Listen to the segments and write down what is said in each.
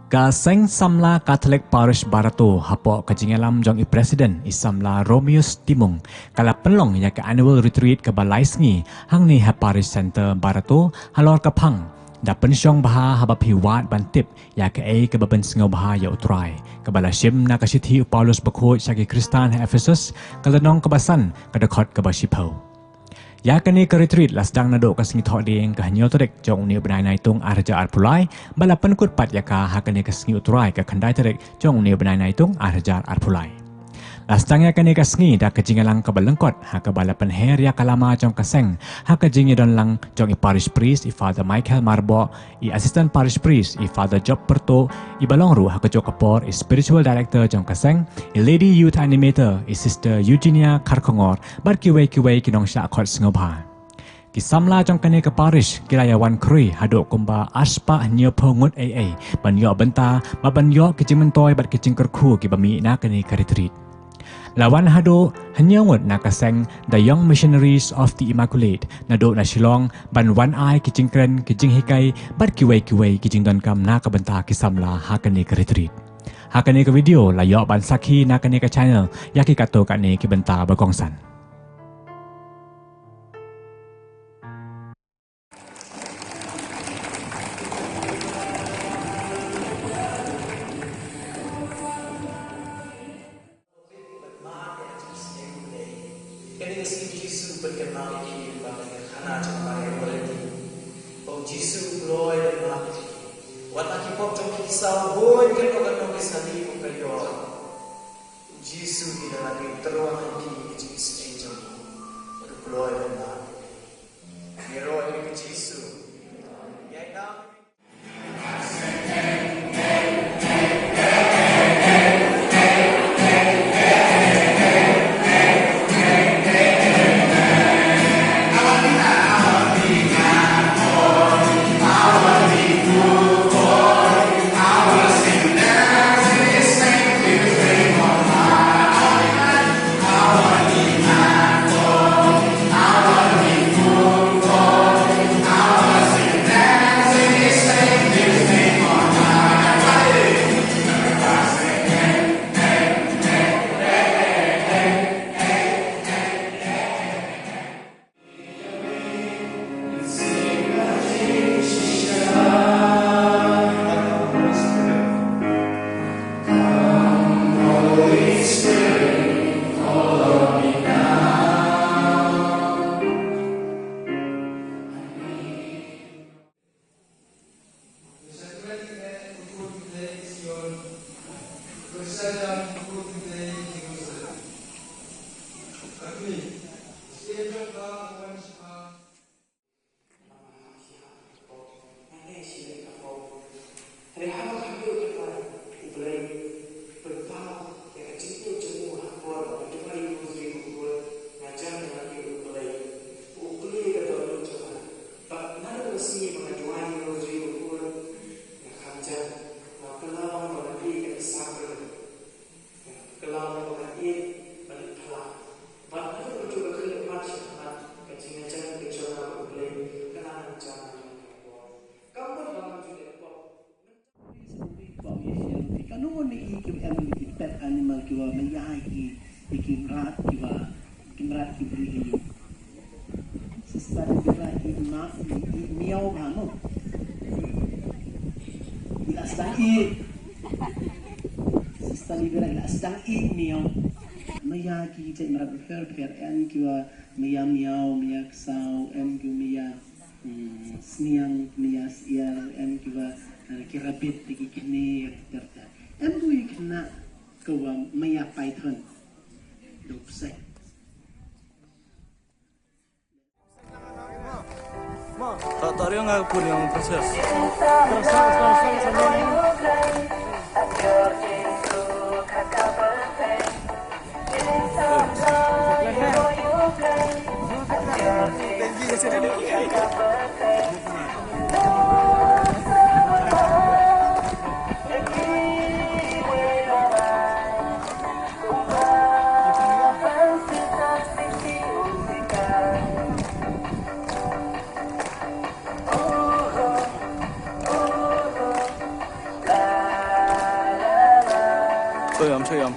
Kaseng samla Katolik Parish Barato hapok kejingalam jong i Presiden isamla Romeus Timung kala penlong ya ke annual retreat ke Balai Sengi hang ni ha Parish Center Barato halor kapang da pensyong baha haba piwat bantip ya ke baben sengau baha ya utrai ke bala shim na kasithi Paulus bekho syagi Kristan ha Ephesus kalenong kebasan kedekot ke basipau. Ya kini ke retreat las dang nadok ke sengi thok ding ke hanyo terek jong uni benai naitung arja arpulai bala penkut pat ya ka ha kini ke sengi uturai ke khandai terek jong uni benai naitung arja arpulai. Las dang ya kini ke sengi da ke jingalang ke balengkot ha ke bala penher ya kalama jong ke seng ha ke jingi don lang jong i parish priest i Father Michael Marbo i assistant parish priest i Father Job Perto i balongru ha ke jok kapor i spiritual director jong ke seng i lady youth animator i sister Eugenia Karkongor bar kiwei kinong sya khot sengobha. Kisamla jong kene ke parish kirayawan krui hadok kumba aspa nyo pongut ban yo benta ban yo kijimentoy bat kijingkerku ki bami na kene ke retreat. Lawan hado hanyawat na kaseng The Young Missionaries of the Immaculate nado na Shillong ban one eye kijingkren kijinghikai bat kiwei kijing don kam na kabenta kisamla hakane ke retreat. Hakane ke video layok ban sakhi na kane ke channel yaki kato kane ki benta bagongsan. Tario nga po yung proses. 초염, 초염.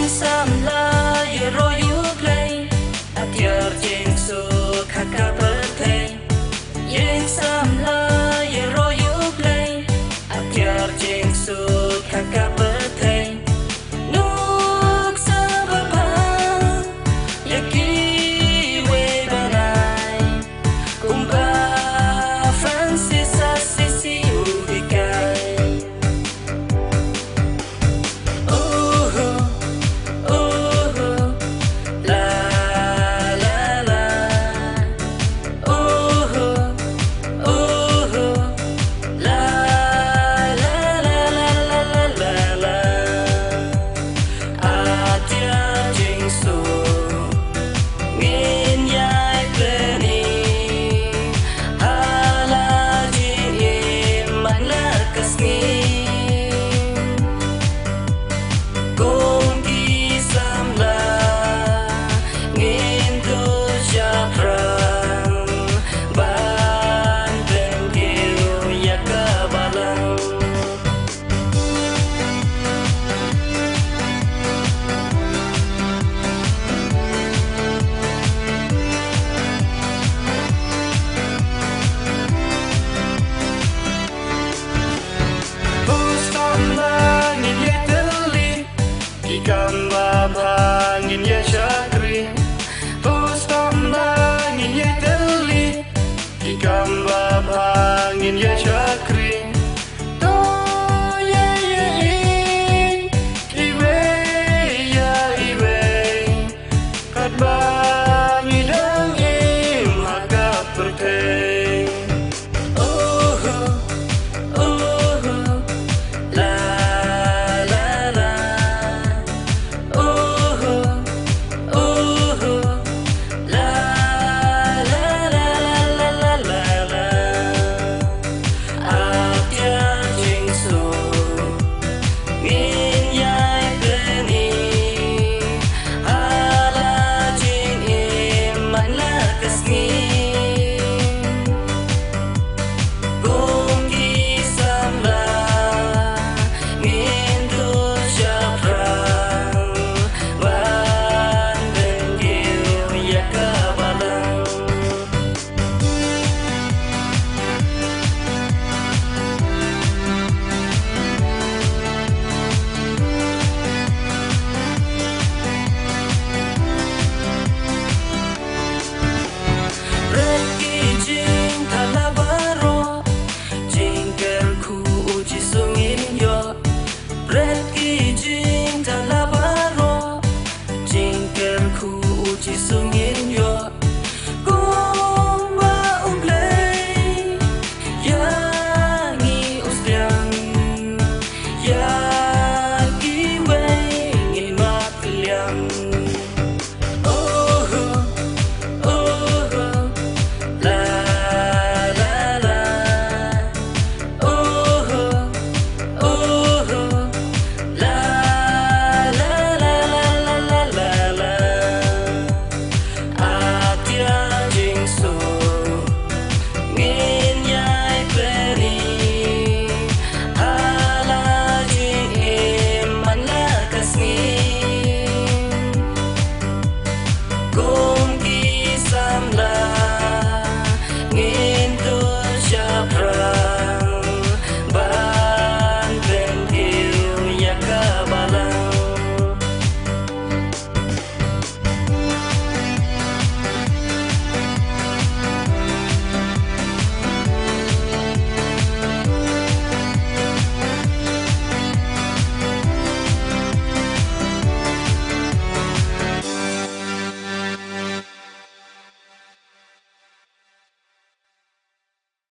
Samla ye royu play atyar jeng su khaka pathe Yeng samla ye royu play atyar jeng su khaka pathe Nuk sababa yaki we banai kumba Francis Assisi ubikai Bangin ya syakri Pustam bangin ya teli Ikam bangin ya syakri